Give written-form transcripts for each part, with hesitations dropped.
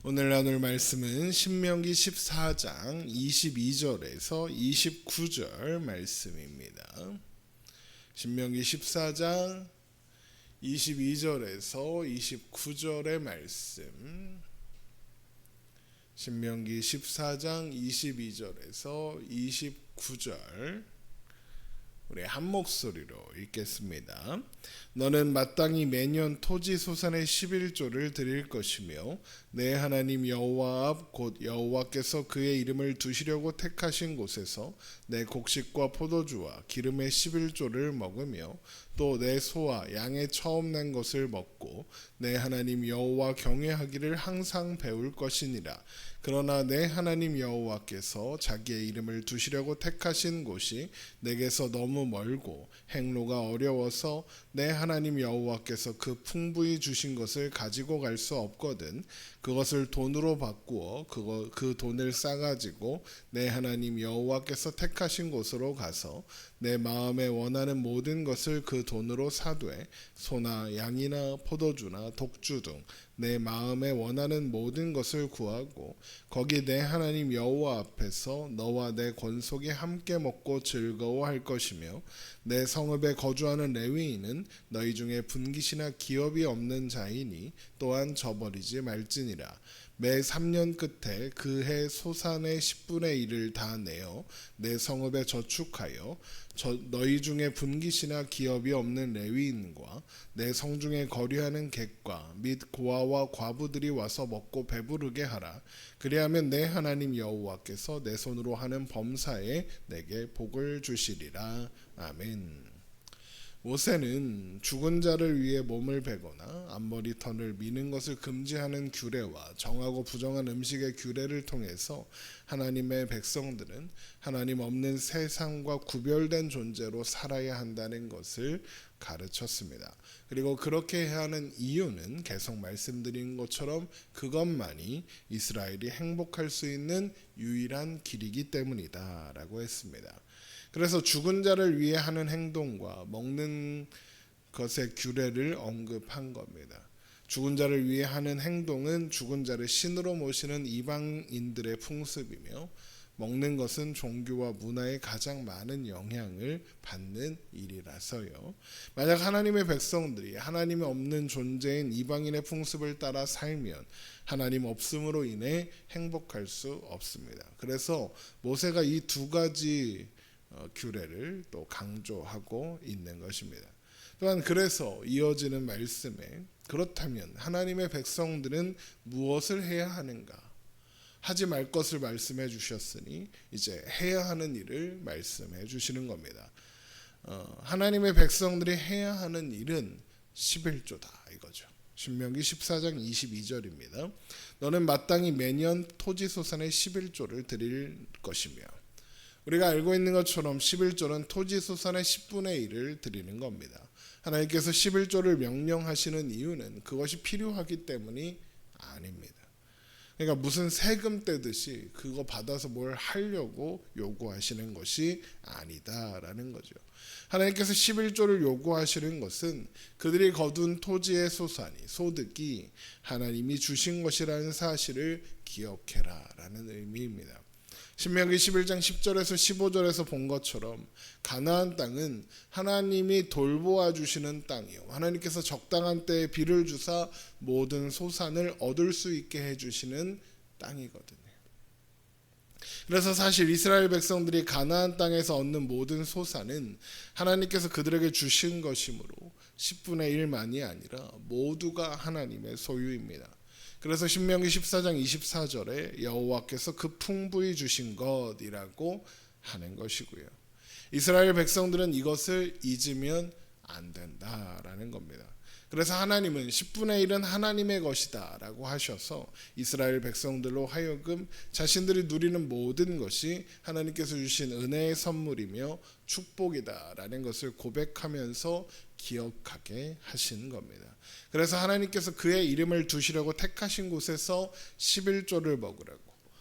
오늘 나눌 말씀은 신명기 14장 22절에서 29절 말씀입니다. 신명기 14장 22절에서 29절의 말씀. 신명기 14장 22절에서 29절 우리 한 목소리로 읽겠습니다. 너는 마땅히 매년 토지 소산의 11조를 드릴 것이며 내 하나님 여호와 앞 곧 여호와께서 그의 이름을 두시려고 택하신 곳에서 내 곡식과 포도주와 기름의 11조를 먹으며 또 내 소와 양의 처음 난 것을 먹고 내 하나님 여호와 경외하기를 항상 배울 것이니라. 그러나 내 하나님 여호와께서 자기의 이름을 두시려고 택하신 곳이 내게서 너무 멀고 행로가 어려워서 내 하나님 여호와께서 그 풍부히 주신 것을 가지고 갈 수 없거든 그것을 돈으로 바꾸어 그 돈을 싸가지고 내 하나님 여호와께서 택하신 곳으로 가서 내 마음에 원하는 모든 것을 그 돈으로 사되 소나 양이나 포도주나 독주 등 내 마음에 원하는 모든 것을 구하고 거기 내 하나님 여호와 앞에서 너와 내 권속이 함께 먹고 즐거워할 것이며 내 성읍에 거주하는 레위인은 너희 중에 분깃이나 기업이 없는 자이니 또한 저버리지 말지니라. 매 3년 끝에 그 해 소산의 10분의 1을 다 내어 내 성읍에 저축하여 너희 중에 분깃이나 기업이 없는 레위인과 내 성중에 거류하는 객과 및 고아와 과부들이 와서 먹고 배부르게 하라. 그리하면 내 하나님 여호와께서 내 손으로 하는 범사에 내게 복을 주시리라. 아멘. 모세는 죽은 자를 위해 몸을 베거나 앞머리 털을 미는 것을 금지하는 규례와 정하고 부정한 음식의 규례를 통해서 하나님의 백성들은 하나님 없는 세상과 구별된 존재로 살아야 한다는 것을 가르쳤습니다. 그리고 그렇게 해야 하는 이유는 계속 말씀드린 것처럼 그것만이 이스라엘이 행복할 수 있는 유일한 길이기 때문이다 라고 했습니다. 그래서 죽은 자를 위해 하는 행동과 먹는 것의 규례를 언급한 겁니다. 죽은 자를 위해 하는 행동은 죽은 자를 신으로 모시는 이방인들의 풍습이며 먹는 것은 종교와 문화에 가장 많은 영향을 받는 일이라서요. 만약 하나님의 백성들이 하나님이 없는 존재인 이방인의 풍습을 따라 살면 하나님 없음으로 인해 행복할 수 없습니다. 그래서 모세가 이 두 가지 규례를 또 강조하고 있는 것입니다. 또한 그래서 이어지는 말씀에 그렇다면 하나님의 백성들은 무엇을 해야 하는가? 하지 말 것을 말씀해 주셨으니 이제 해야 하는 일을 말씀해 주시는 겁니다. 하나님의 백성들이 해야 하는 일은 11조다 이거죠. 신명기 14장 22절입니다. 너는 마땅히 매년 토지 소산의 11조를 드릴 것이며 우리가 알고 있는 것처럼 11조는 토지 소산의 10분의 1을 드리는 겁니다. 하나님께서 11조를 명령하시는 이유는 그것이 필요하기 때문이 아닙니다. 그러니까 무슨 세금 떼듯이 그거 받아서 뭘 하려고 요구하시는 것이 아니다라는 거죠. 하나님께서 11조를 요구하시는 것은 그들이 거둔 토지의 소득이 하나님이 주신 것이라는 사실을 기억해라라는 의미입니다. 신명기 11장 10절에서 15절에서 본 것처럼 가나안 땅은 하나님이 돌보아 주시는 땅이요 하나님께서 적당한 때에 비를 주사 모든 소산을 얻을 수 있게 해주시는 땅이거든요. 그래서 사실 이스라엘 백성들이 가나안 땅에서 얻는 모든 소산은 하나님께서 그들에게 주신 것이므로 10분의 1만이 아니라 모두가 하나님의 소유입니다. 그래서 신명기 14장 24절에 여호와께서 그 풍부히 주신 것이라고 하는 것이고요. 이스라엘 백성들은 이것을 잊으면 안 된다라는 겁니다. 그래서 하나님은 10분의 1은 하나님의 것이다 라고 하셔서 이스라엘 백성들로 하여금 자신들이 누리는 모든 것이 하나님께서 주신 은혜의 선물이며 축복이다 라는 것을 고백하면서 기억하게 하신 겁니다. 그래서 하나님께서 그의 이름을 두시려고 택하신 곳에서 11조를 먹으라고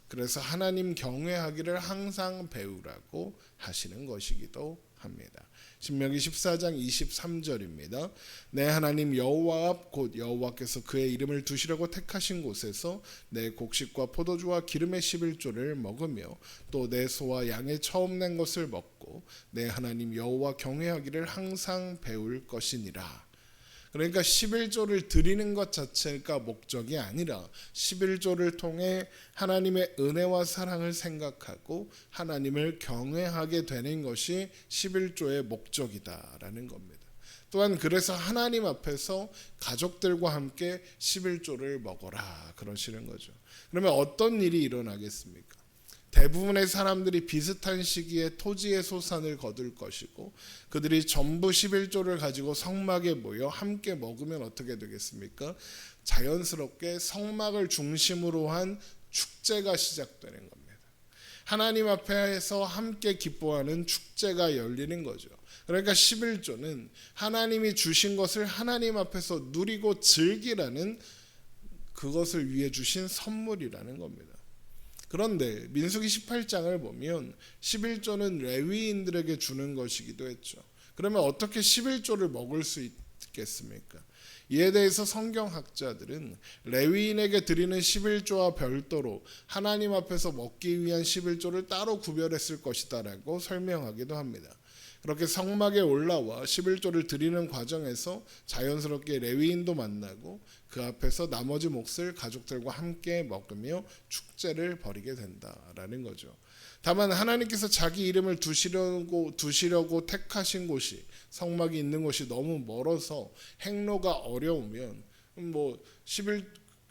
그래서 하나님 경외하기를 항상 배우라고 하시는 것이기도 합니다. 신명기 14장 23절입니다. 내 하나님 여호와 앞 곧 여호와께서 그의 이름을 두시려고 택하신 곳에서 내 곡식과 포도주와 기름의 11조를 먹으며 또 내 소와 양의 처음 낸 것을 먹고 내 하나님 여호와 경외하기를 항상 배울 것이니라. 그러니까 11조를 드리는 것 자체가 목적이 아니라 11조를 통해 하나님의 은혜와 사랑을 생각하고 하나님을 경외하게 되는 것이 11조의 목적이다라는 겁니다. 또한 그래서 하나님 앞에서 가족들과 함께 11조를 먹어라 그러시는 거죠. 그러면 어떤 일이 일어나겠습니까? 대부분의 사람들이 비슷한 시기에 토지의 소산을 거둘 것이고 그들이 전부 11조를 가지고 성막에 모여 함께 먹으면 어떻게 되겠습니까? 자연스럽게 성막을 중심으로 한 축제가 시작되는 겁니다. 하나님 앞에서 함께 기뻐하는 축제가 열리는 거죠. 그러니까 11조는 하나님이 주신 것을 하나님 앞에서 누리고 즐기라는 그것을 위해 주신 선물이라는 겁니다. 그런데 민수기 18장을 보면 11조는 레위인들에게 주는 것이기도 했죠. 그러면 어떻게 11조를 먹을 수 있겠습니까? 이에 대해서 성경학자들은 레위인에게 드리는 11조와 별도로 하나님 앞에서 먹기 위한 11조를 따로 구별했을 것이다라고 설명하기도 합니다. 그렇게 성막에 올라와 11조를 드리는 과정에서 자연스럽게 레위인도 만나고 그 앞에서 나머지 몫을 가족들과 함께 먹으며 축제를 벌이게 된다라는 거죠. 다만 하나님께서 자기 이름을 두시려고 택하신 곳이 성막이 있는 곳이 너무 멀어서 행로가 어려우면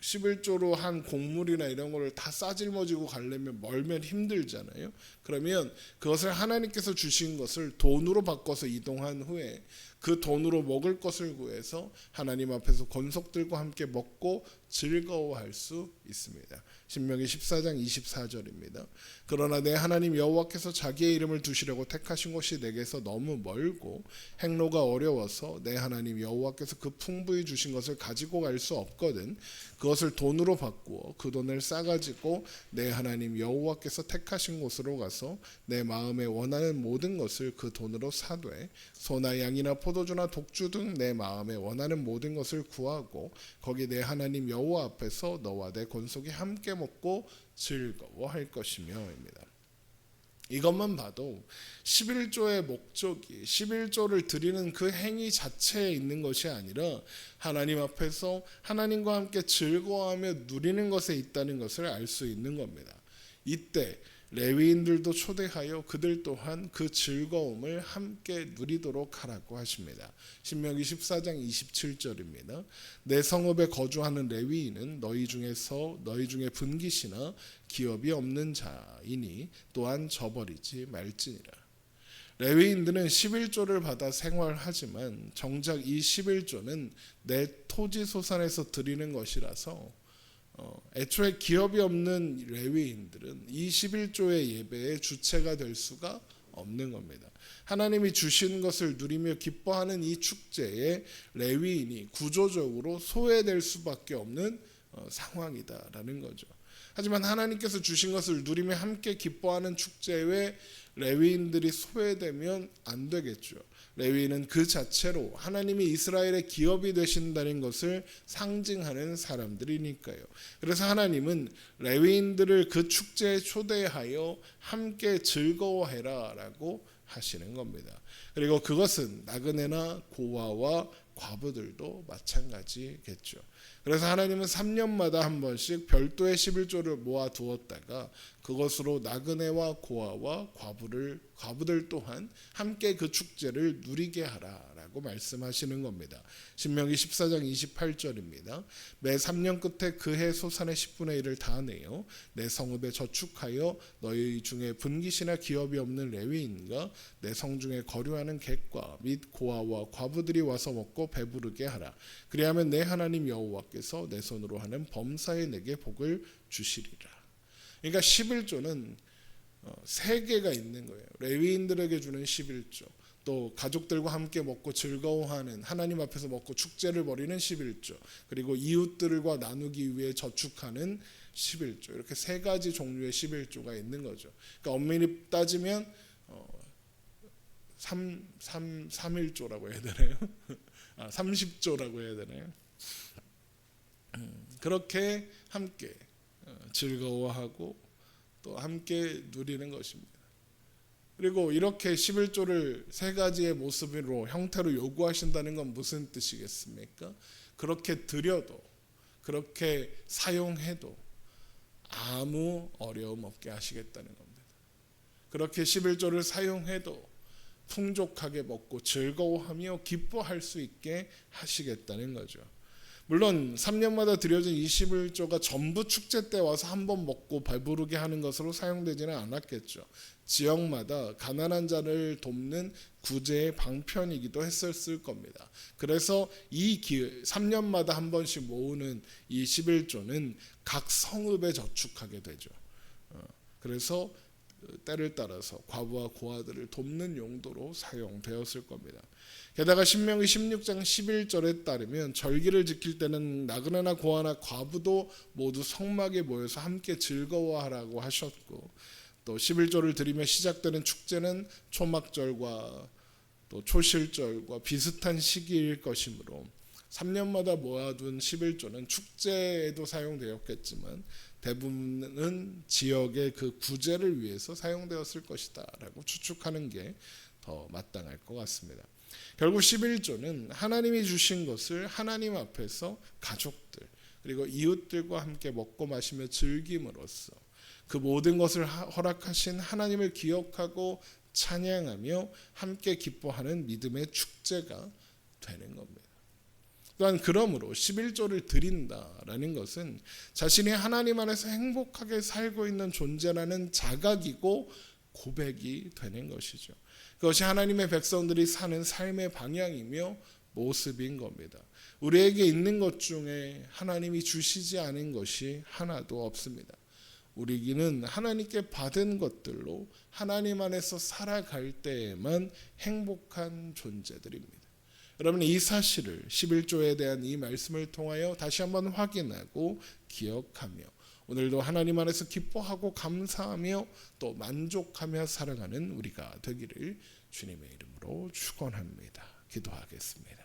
11조로 한 곡물이나 이런 거를 다 싸질머지고 가려면 멀면 힘들잖아요. 그러면 그것을 하나님께서 주신 것을 돈으로 바꿔서 이동한 후에 그 돈으로 먹을 것을 구해서 하나님 앞에서 권속들과 함께 먹고 즐거워할 수 있습니다. 신명기 14장 24절입니다. 그러나 내 하나님 여호와께서 자기의 이름을 두시려고 택하신 곳이 내게서 너무 멀고 행로가 어려워서 내 하나님 여호와께서 그 풍부히 주신 것을 가지고 갈 수 없거든 그것을 돈으로 바꾸어 그 돈을 싸가지고 내 하나님 여호와께서 택하신 곳으로 가서 내 마음에 원하는 모든 것을 그 돈으로 사되 소나 양이나 포도주나 독주 등 내 마음에 원하는 모든 것을 구하고 거기 내 하나님 여호와 앞에서 너와 내 권속이 함께 먹고 즐거워할 것이며입니다. 이것만 봐도 11조의 목적이 11조를 드리는 그 행위 자체에 있는 것이 아니라 하나님 앞에서 하나님과 함께 즐거워하며 누리는 것에 있다는 것을 알 수 있는 겁니다. 이때 레위인들도 초대하여 그들 또한 그 즐거움을 함께 누리도록 하라고 하십니다. 신명기 14장 27절입니다. 내 성읍에 거주하는 레위인은 너희 중에 분깃이나 기업이 없는 자이니 또한 저버리지 말지니라. 레위인들은 11조를 받아 생활하지만 정작 이 11조는 내 토지 소산에서 드리는 것이라서 애초에 기업이 없는 레위인들은 이 11조의 예배의 주체가 될 수가 없는 겁니다. 하나님이 주신 것을 누리며 기뻐하는 이 축제에 레위인이 구조적으로 소외될 수밖에 없는 상황이다라는 거죠. 하지만 하나님께서 주신 것을 누리며 함께 기뻐하는 축제에 레위인들이 소외되면 안 되겠죠. 레위인은 그 자체로 하나님이 이스라엘의 기업이 되신다는 것을 상징하는 사람들이니까요. 그래서 하나님은 레위인들을 그 축제에 초대하여 함께 즐거워해라 라고 하시는 겁니다. 그리고 그것은 나그네나 고아와 과부들도 마찬가지겠죠. 그래서 하나님은 3년마다 한 번씩 별도의 11조를 모아 두었다가 그것으로 나그네와 고아와 과부들 또한 함께 그 축제를 누리게 하라라고 말씀하시는 겁니다. 신명기 14장 28절입니다. 매 3년 끝에 그 해 소산의 10분의 1을 다 내어 내 성읍에 저축하여 너희 중에 분깃이나 기업이 없는 레위인과 내 성 중에 거류하는 객과 및 고아와 과부들이 와서 먹고 배부르게 하라. 그리하면 내 하나님 여호와께서 내 손으로 하는 범사에 내게 복을 주시리라. 그러니까 11조는 세 개가 있는 거예요. 레위인들에게 주는 11조, 또 가족들과 함께 먹고 즐거워하는 하나님 앞에서 먹고 축제를 벌이는 11조, 그리고 이웃들과 나누기 위해 저축하는 11조, 이렇게 세 가지 종류의 11조가 있는 거죠. 그러니까 엄밀히 따지면 3일조라고 해야 되나요? 30조라고 해야 되나요? 그렇게 함께 즐거워하고 또 함께 누리는 것입니다. 그리고 이렇게 11조를 세 가지의 모습으로 형태로 요구하신다는 건 무슨 뜻이겠습니까? 그렇게 드려도 그렇게 사용해도 아무 어려움 없게 하시겠다는 겁니다. 그렇게 11조를 사용해도 풍족하게 먹고 즐거워하며 기뻐할 수 있게 하시겠다는 거죠. 물론 3년마다 드려진 21조가 전부 축제 때 와서 한번 먹고 배부르게 하는 것으로 사용되지는 않았겠죠. 지역마다 가난한 자를 돕는 구제의 방편이기도 했었을 겁니다. 그래서 이 3년마다 한 번씩 모으는 이 11조는 각 성읍에 저축하게 되죠. 그래서 때를 따라서 과부와 고아들을 돕는 용도로 사용되었을 겁니다. 게다가 신명기 16장 11절에 따르면 절기를 지킬 때는 나그네나 고아나 과부도 모두 성막에 모여서 함께 즐거워하라고 하셨고, 또 11조를 드리며 시작되는 축제는 초막절과 또 초실절과 비슷한 시기일 것이므로 3년마다 모아둔 11조는 축제에도 사용되었겠지만 대부분은 지역의 그 구제를 위해서 사용되었을 것이다 라고 추측하는 게 더 마땅할 것 같습니다. 결국 11조는 하나님이 주신 것을 하나님 앞에서 가족들 그리고 이웃들과 함께 먹고 마시며 즐김으로써 그 모든 것을 허락하신 하나님을 기억하고 찬양하며 함께 기뻐하는 믿음의 축제가 되는 겁니다. 또한 그러므로 11조를 드린다라는 것은 자신이 하나님 안에서 행복하게 살고 있는 존재라는 자각이고 고백이 되는 것이죠. 그것이 하나님의 백성들이 사는 삶의 방향이며 모습인 겁니다. 우리에게 있는 것 중에 하나님이 주시지 않은 것이 하나도 없습니다. 우리는 하나님께 받은 것들로 하나님 안에서 살아갈 때에만 행복한 존재들입니다. 여러분, 이 사실을 11조에 대한 이 말씀을 통하여 다시 한번 확인하고 기억하며 오늘도 하나님 안에서 기뻐하고 감사하며 또 만족하며 살아가는 우리가 되기를 주님의 이름으로 축원합니다. 기도하겠습니다.